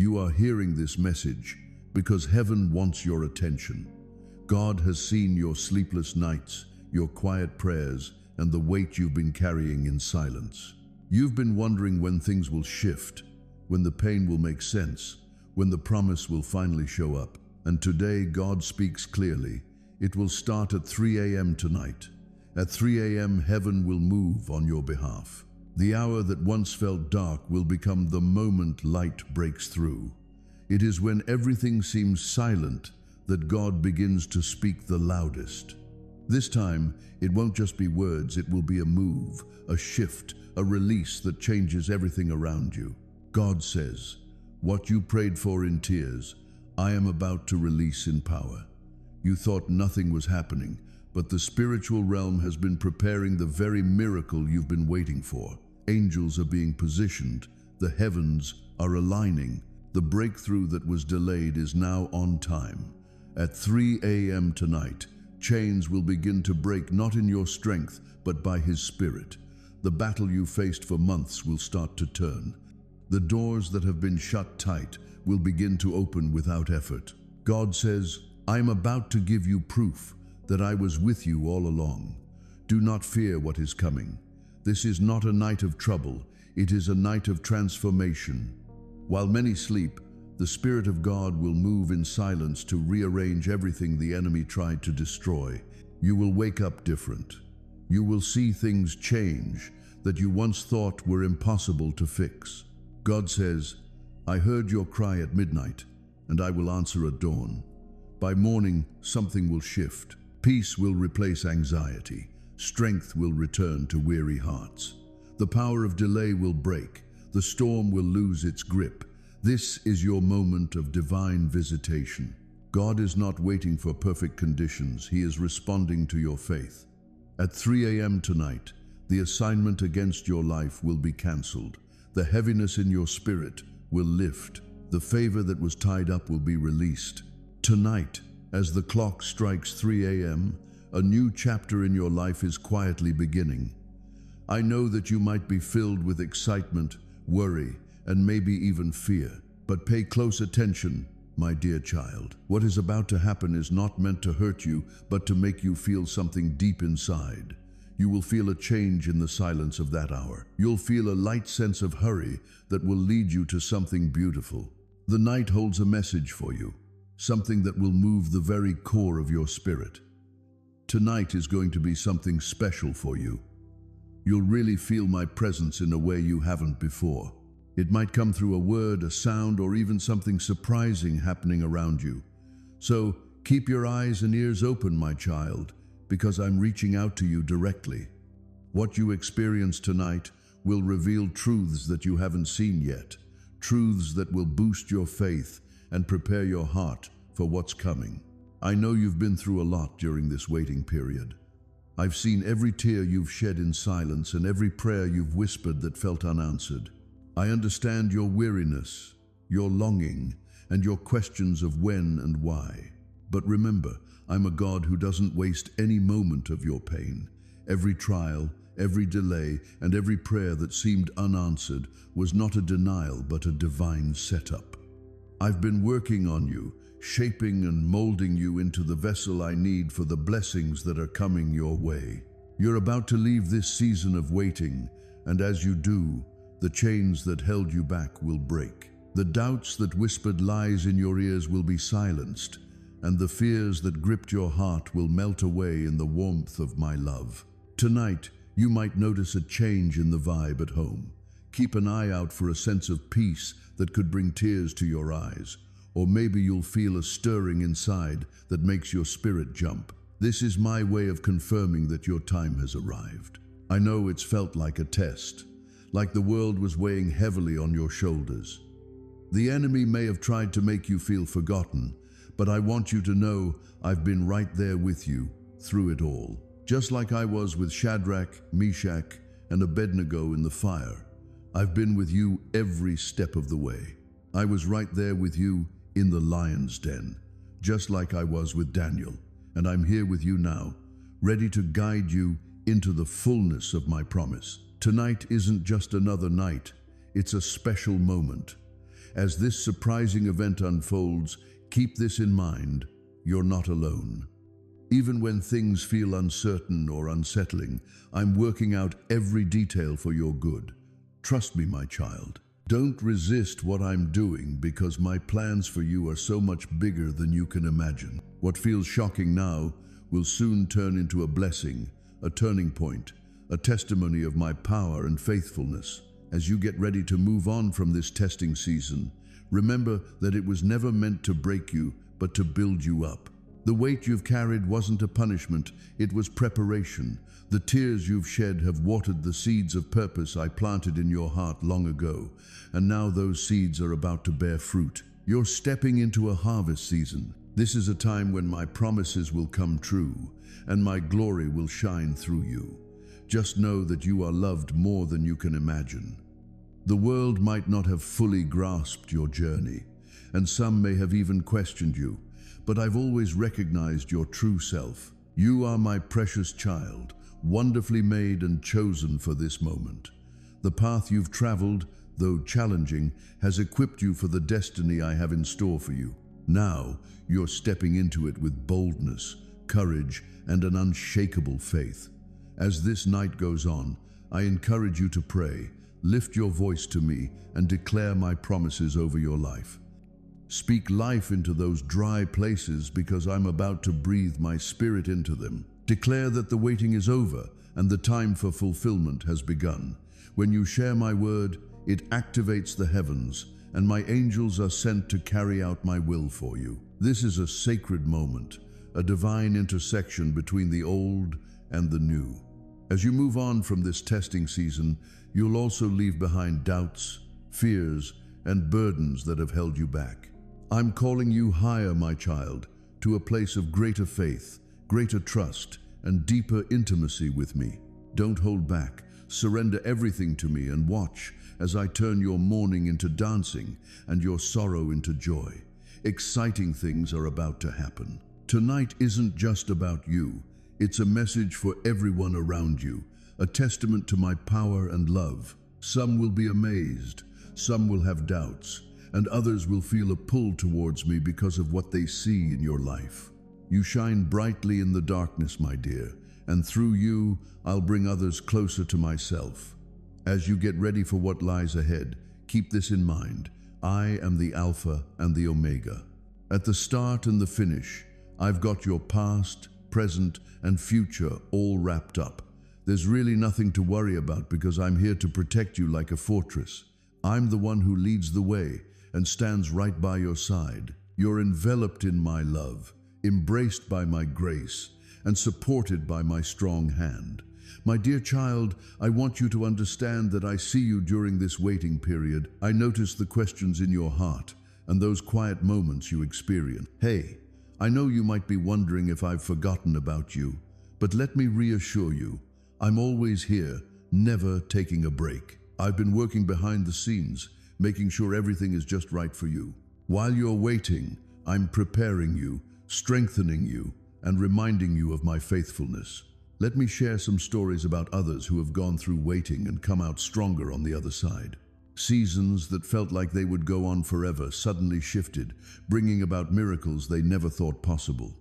You are hearing this message because heaven wants your attention. God has seen your sleepless nights, your quiet prayers, and the weight you've been carrying in silence. You've been wondering when things will shift, when the pain will make sense, when the promise will finally show up. And today, God speaks clearly. It will start at 3 a.m. tonight. At 3 a.m., heaven will move on your behalf. The hour that once felt dark will become the moment light breaks through. It is when everything seems silent that God begins to speak the loudest. This time, it won't just be words, it will be a move, a shift, a release that changes everything around you. God says, "What you prayed for in tears, I am about to release in power." You thought nothing was happening, but the spiritual realm has been preparing the very miracle you've been waiting for. Angels are being positioned, the heavens are aligning. The breakthrough that was delayed is now on time. At 3 a.m. tonight, chains will begin to break, not in your strength, but by His Spirit. The battle you faced for months will start to turn. The doors that have been shut tight will begin to open without effort. God says, "I am about to give you proof that I was with you all along. Do not fear what is coming. This is not a night of trouble, it is a night of transformation." While many sleep, the Spirit of God will move in silence to rearrange everything the enemy tried to destroy. You will wake up different. You will see things change that you once thought were impossible to fix. God says, "I heard your cry at midnight, and I will answer at dawn." By morning, something will shift. Peace will replace anxiety. Strength will return to weary hearts. The power of delay will break. The storm will lose its grip. This is your moment of divine visitation. God is not waiting for perfect conditions. He is responding to your faith. At 3 a.m. tonight, the assignment against your life will be cancelled. The heaviness in your spirit will lift. The favor that was tied up will be released. Tonight, as the clock strikes 3 a.m., a new chapter in your life is quietly beginning. I know that you might be filled with excitement, worry, and maybe even fear. But pay close attention, my dear child. What is about to happen is not meant to hurt you, but to make you feel something deep inside. You will feel a change in the silence of that hour. You'll feel a light sense of hurry that will lead you to something beautiful. The night holds a message for you, something that will move the very core of your spirit. Tonight is going to be something special for you. You'll really feel my presence in a way you haven't before. It might come through a word, a sound, or even something surprising happening around you. So keep your eyes and ears open, my child, because I'm reaching out to you directly. What you experience tonight will reveal truths that you haven't seen yet, truths that will boost your faith and prepare your heart for what's coming. I know you've been through a lot during this waiting period. I've seen every tear you've shed in silence and every prayer you've whispered that felt unanswered. I understand your weariness, your longing, and your questions of when and why. But remember, I'm a God who doesn't waste any moment of your pain. Every trial, every delay, and every prayer that seemed unanswered was not a denial but a divine setup. I've been working on you, shaping and molding you into the vessel I need for the blessings that are coming your way. You're about to leave this season of waiting, and as you do, the chains that held you back will break. The doubts that whispered lies in your ears will be silenced, and the fears that gripped your heart will melt away in the warmth of my love. Tonight, you might notice a change in the vibe at home. Keep an eye out for a sense of peace that could bring tears to your eyes. Or maybe you'll feel a stirring inside that makes your spirit jump. This is my way of confirming that your time has arrived. I know it's felt like a test, like the world was weighing heavily on your shoulders. The enemy may have tried to make you feel forgotten, but I want you to know I've been right there with you through it all. Just like I was with Shadrach, Meshach, and Abednego in the fire, I've been with you every step of the way. I was right there with you in the lion's den, just like I was with Daniel, and I'm here with you now, ready to guide you into the fullness of my promise. Tonight isn't just another night, it's a special moment. As this surprising event unfolds, keep this in mind: you're not alone. Even when things feel uncertain or unsettling, I'm working out every detail for your good. Trust me, my child. Don't resist what I'm doing, because my plans for you are so much bigger than you can imagine. What feels shocking now will soon turn into a blessing, a turning point, a testimony of my power and faithfulness. As you get ready to move on from this testing season, remember that it was never meant to break you, but to build you up. The weight you've carried wasn't a punishment, it was preparation. The tears you've shed have watered the seeds of purpose I planted in your heart long ago, and now those seeds are about to bear fruit. You're stepping into a harvest season. This is a time when my promises will come true, and my glory will shine through you. Just know that you are loved more than you can imagine. The world might not have fully grasped your journey, and some may have even questioned you, but I've always recognized your true self. You are my precious child, wonderfully made and chosen for this moment. The path you've traveled, though challenging, has equipped you for the destiny I have in store for you. Now, you're stepping into it with boldness, courage, and an unshakable faith. As this night goes on, I encourage you to pray, lift your voice to me, and declare my promises over your life. Speak life into those dry places, because I'm about to breathe my spirit into them. Declare that the waiting is over and the time for fulfillment has begun. When you share my word, it activates the heavens, and my angels are sent to carry out my will for you. This is a sacred moment, a divine intersection between the old and the new. As you move on from this testing season, you'll also leave behind doubts, fears, and burdens that have held you back. I'm calling you higher, my child, to a place of greater faith, greater trust, and deeper intimacy with me. Don't hold back. Surrender everything to me and watch as I turn your mourning into dancing and your sorrow into joy. Exciting things are about to happen. Tonight isn't just about you. It's a message for everyone around you, a testament to my power and love. Some will be amazed, some will have doubts, and others will feel a pull towards me because of what they see in your life. You shine brightly in the darkness, my dear, and through you, I'll bring others closer to myself. As you get ready for what lies ahead, keep this in mind: I am the Alpha and the Omega. At the start and the finish, I've got your past, present, and future all wrapped up. There's really nothing to worry about, because I'm here to protect you like a fortress. I'm the one who leads the way and stands right by your side. You're enveloped in my love, embraced by my grace, and supported by my strong hand. My dear child, I want you to understand that I see you during this waiting period. I notice the questions in your heart and those quiet moments you experience. Hey, I know you might be wondering if I've forgotten about you, but let me reassure you, I'm always here, never taking a break. I've been working behind the scenes, making sure everything is just right for you. While you're waiting, I'm preparing you, strengthening you, and reminding you of my faithfulness. Let me share some stories about others who have gone through waiting and come out stronger on the other side. Seasons that felt like they would go on forever suddenly shifted, bringing about miracles they never thought possible.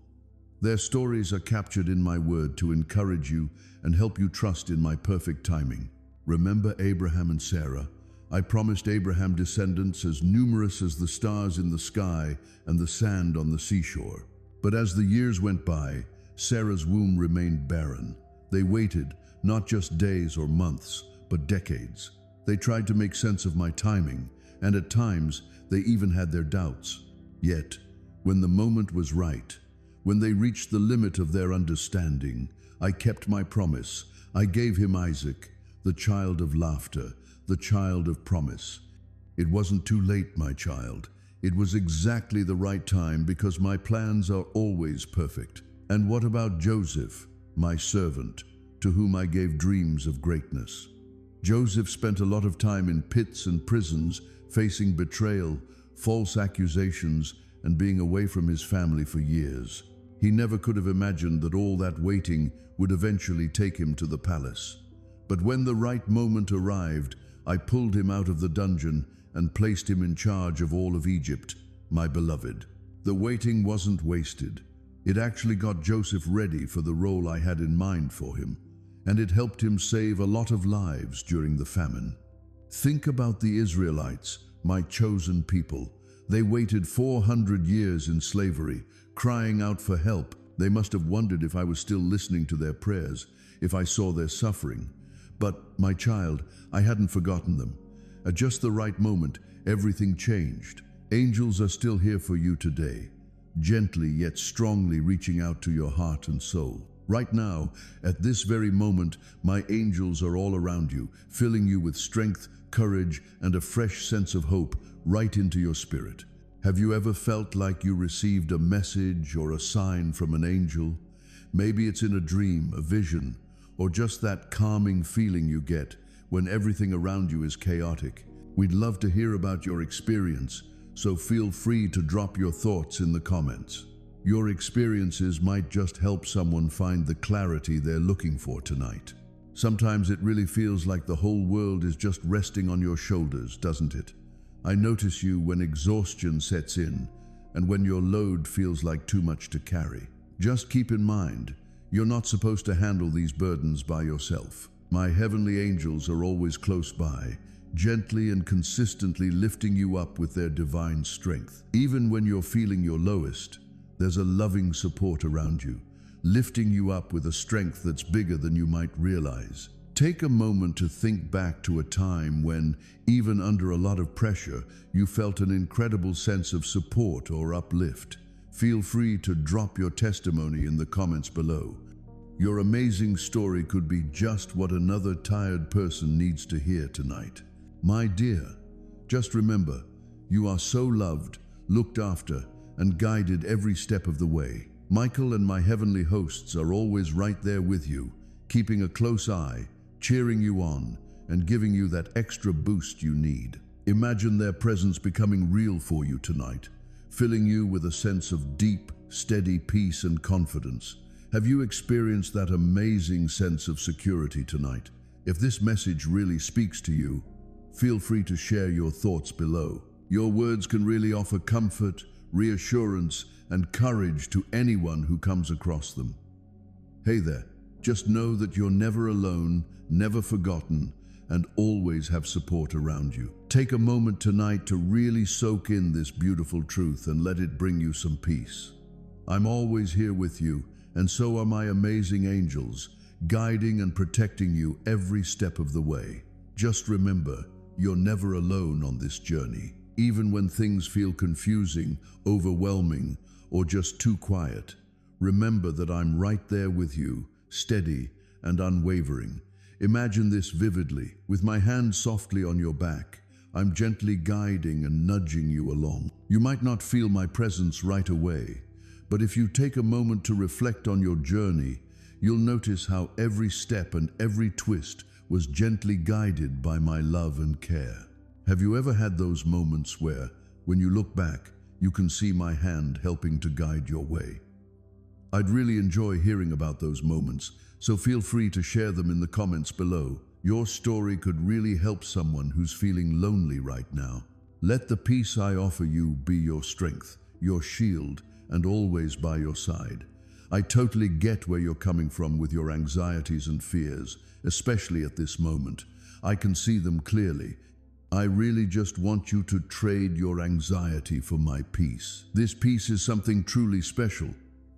Their stories are captured in my word to encourage you and help you trust in my perfect timing. Remember Abraham and Sarah? I promised Abraham descendants as numerous as the stars in the sky and the sand on the seashore. But as the years went by, Sarah's womb remained barren. They waited, not just days or months, but decades. They tried to make sense of my timing, and at times they even had their doubts. Yet, when the moment was right, when they reached the limit of their understanding, I kept my promise. I gave him Isaac, the child of laughter, the child of promise. It wasn't too late, my child. It was exactly the right time, because my plans are always perfect. And what about Joseph, my servant, to whom I gave dreams of greatness? Joseph spent a lot of time in pits and prisons, facing betrayal, false accusations, and being away from his family for years. He never could have imagined that all that waiting would eventually take him to the palace. But when the right moment arrived, I pulled him out of the dungeon and placed him in charge of all of Egypt, my beloved. The waiting wasn't wasted. It actually got Joseph ready for the role I had in mind for him, and it helped him save a lot of lives during the famine. Think about the Israelites, my chosen people. They waited 400 years in slavery, crying out for help. They must have wondered if I was still listening to their prayers, if I saw their suffering. But, my child, I hadn't forgotten them. At just the right moment, everything changed. Angels are still here for you today, gently yet strongly reaching out to your heart and soul. Right now, at this very moment, my angels are all around you, filling you with strength, courage, and a fresh sense of hope right into your spirit. Have you ever felt like you received a message or a sign from an angel? Maybe it's in a dream, a vision, or just that calming feeling you get when everything around you is chaotic. We'd love to hear about your experience, so feel free to drop your thoughts in the comments. Your experiences might just help someone find the clarity they're looking for tonight. Sometimes it really feels like the whole world is just resting on your shoulders, doesn't it? I notice you when exhaustion sets in and when your load feels like too much to carry. Just keep in mind, you're not supposed to handle these burdens by yourself. My heavenly angels are always close by, gently and consistently lifting you up with their divine strength. Even when you're feeling your lowest, there's a loving support around you, lifting you up with a strength that's bigger than you might realize. Take a moment to think back to a time when, even under a lot of pressure, you felt an incredible sense of support or uplift. Feel free to drop your testimony in the comments below. Your amazing story could be just what another tired person needs to hear tonight. My dear, just remember, you are so loved, looked after, and guided every step of the way. Michael and my heavenly hosts are always right there with you, keeping a close eye, cheering you on, and giving you that extra boost you need. Imagine their presence becoming real for you tonight, filling you with a sense of deep, steady peace and confidence. Have you experienced that amazing sense of security tonight? If this message really speaks to you, feel free to share your thoughts below. Your words can really offer comfort, reassurance, and courage to anyone who comes across them. Hey there, just know that you're never alone, never forgotten, and always have support around you. Take a moment tonight to really soak in this beautiful truth and let it bring you some peace. I'm always here with you, and so are my amazing angels, guiding and protecting you every step of the way. Just remember, you're never alone on this journey. Even when things feel confusing, overwhelming, or just too quiet, remember that I'm right there with you, steady and unwavering. Imagine this vividly. With my hand softly on your back, I'm gently guiding and nudging you along. You might not feel my presence right away, but if you take a moment to reflect on your journey, you'll notice how every step and every twist was gently guided by my love and care. Have you ever had those moments where, when you look back, you can see my hand helping to guide your way? I'd really enjoy hearing about those moments, so feel free to share them in the comments below. Your story could really help someone who's feeling lonely right now. Let the peace I offer you be your strength, your shield, and always by your side. I totally get where you're coming from with your anxieties and fears, especially at this moment. I can see them clearly. I really just want you to trade your anxiety for my peace. This peace is something truly special,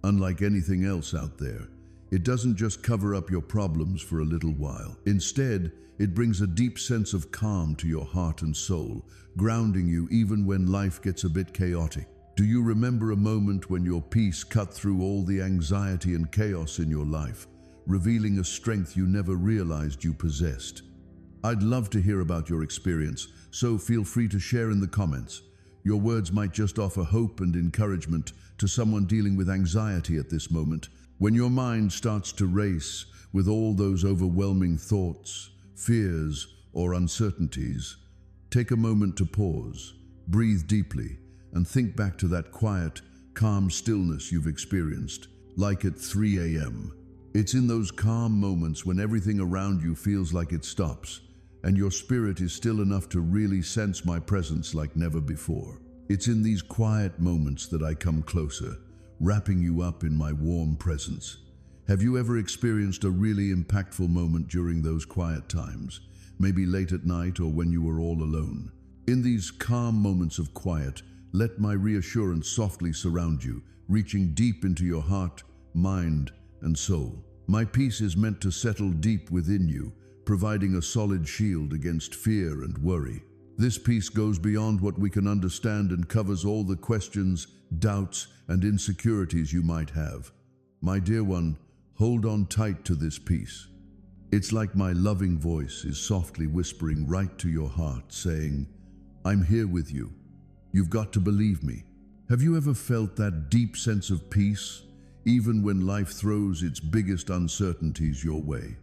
unlike anything else out there. It doesn't just cover up your problems for a little while. Instead, it brings a deep sense of calm to your heart and soul, grounding you even when life gets a bit chaotic. Do you remember a moment when your peace cut through all the anxiety and chaos in your life, revealing a strength you never realized you possessed? I'd love to hear about your experience, so feel free to share in the comments. Your words might just offer hope and encouragement to someone dealing with anxiety at this moment. When your mind starts to race with all those overwhelming thoughts, fears, or uncertainties, take a moment to pause, breathe deeply, and think back to that quiet, calm stillness you've experienced, like at 3 a.m. It's in those calm moments when everything around you feels like it stops, and your spirit is still enough to really sense my presence like never before. It's in these quiet moments that I come closer, wrapping you up in my warm presence. Have you ever experienced a really impactful moment during those quiet times, maybe late at night or when you were all alone? In these calm moments of quiet, let my reassurance softly surround you, reaching deep into your heart, mind, and soul. My peace is meant to settle deep within you, providing a solid shield against fear and worry. This peace goes beyond what we can understand and covers all the questions, doubts, and insecurities you might have. My dear one, hold on tight to this peace. It's like my loving voice is softly whispering right to your heart, saying, I'm here with you. You've got to believe me. Have you ever felt that deep sense of peace, even when life throws its biggest uncertainties your way?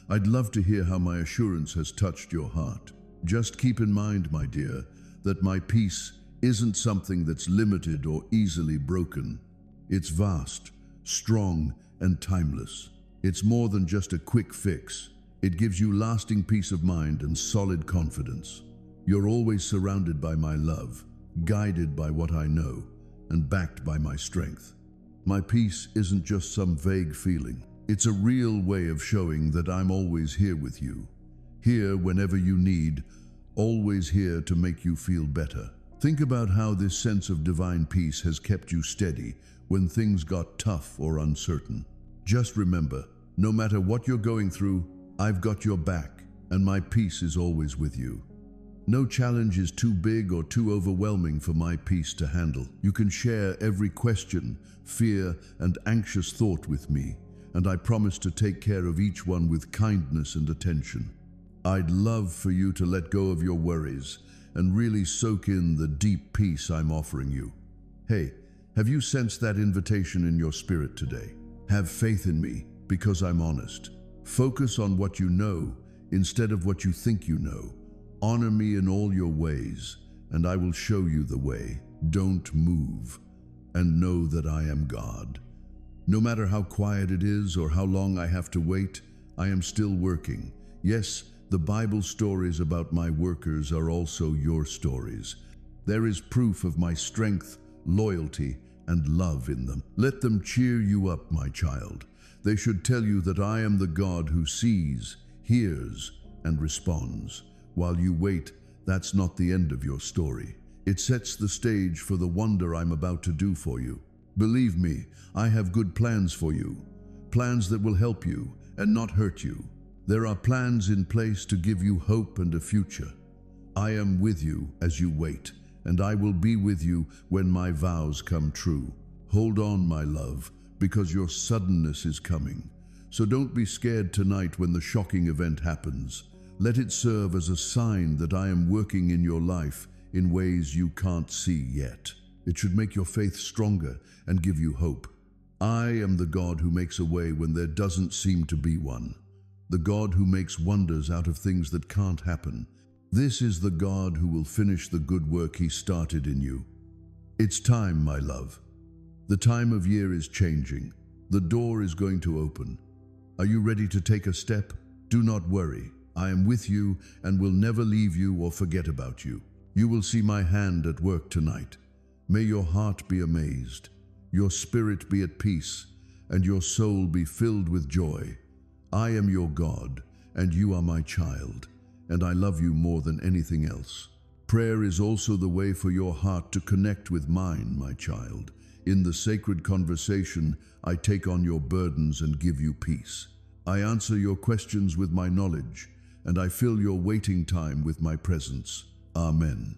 I'd love to hear how my assurance has touched your heart. Just keep in mind, my dear, that my peace isn't something that's limited or easily broken. It's vast, strong, and timeless. It's more than just a quick fix. It gives you lasting peace of mind and solid confidence. You're always surrounded by my love, guided by what I know, and backed by my strength. My peace isn't just some vague feeling. It's a real way of showing that I'm always here with you. Here whenever you need, always here to make you feel better. Think about how this sense of divine peace has kept you steady when things got tough or uncertain. Just remember, no matter what you're going through, I've got your back, and my peace is always with you. No challenge is too big or too overwhelming for my peace to handle. You can share every question, fear, and anxious thought with me, and I promise to take care of each one with kindness and attention. I'd love for you to let go of your worries and really soak in the deep peace I'm offering you. Hey, have you sensed that invitation in your spirit today? Have faith in me because I'm honest. Focus on what you know instead of what you think you know. Honor me in all your ways, and I will show you the way. Don't move, and know that I am God. No matter how quiet it is or how long I have to wait, I am still working. Yes, the Bible stories about my workers are also your stories. There is proof of my strength, loyalty, and love in them. Let them cheer you up, my child. They should tell you that I am the God who sees, hears, and responds. While you wait, that's not the end of your story. It sets the stage for the wonder I'm about to do for you. Believe me, I have good plans for you. Plans that will help you and not hurt you. There are plans in place to give you hope and a future. I am with you as you wait, and I will be with you when my vows come true. Hold on, my love, because your suddenness is coming. So don't be scared tonight when the shocking event happens. Let it serve as a sign that I am working in your life in ways you can't see yet. It should make your faith stronger and give you hope. I am the God who makes a way when there doesn't seem to be one. The God who makes wonders out of things that can't happen. This is the God who will finish the good work He started in you. It's time, my love. The time of year is changing. The door is going to open. Are you ready to take a step? Do not worry. I am with you and will never leave you or forget about you. You will see my hand at work tonight. May your heart be amazed, your spirit be at peace, and your soul be filled with joy. I am your God, and you are my child, and I love you more than anything else. Prayer is also the way for your heart to connect with mine, my child. In the sacred conversation, I take on your burdens and give you peace. I answer your questions with my knowledge, and I fill your waiting time with my presence. Amen.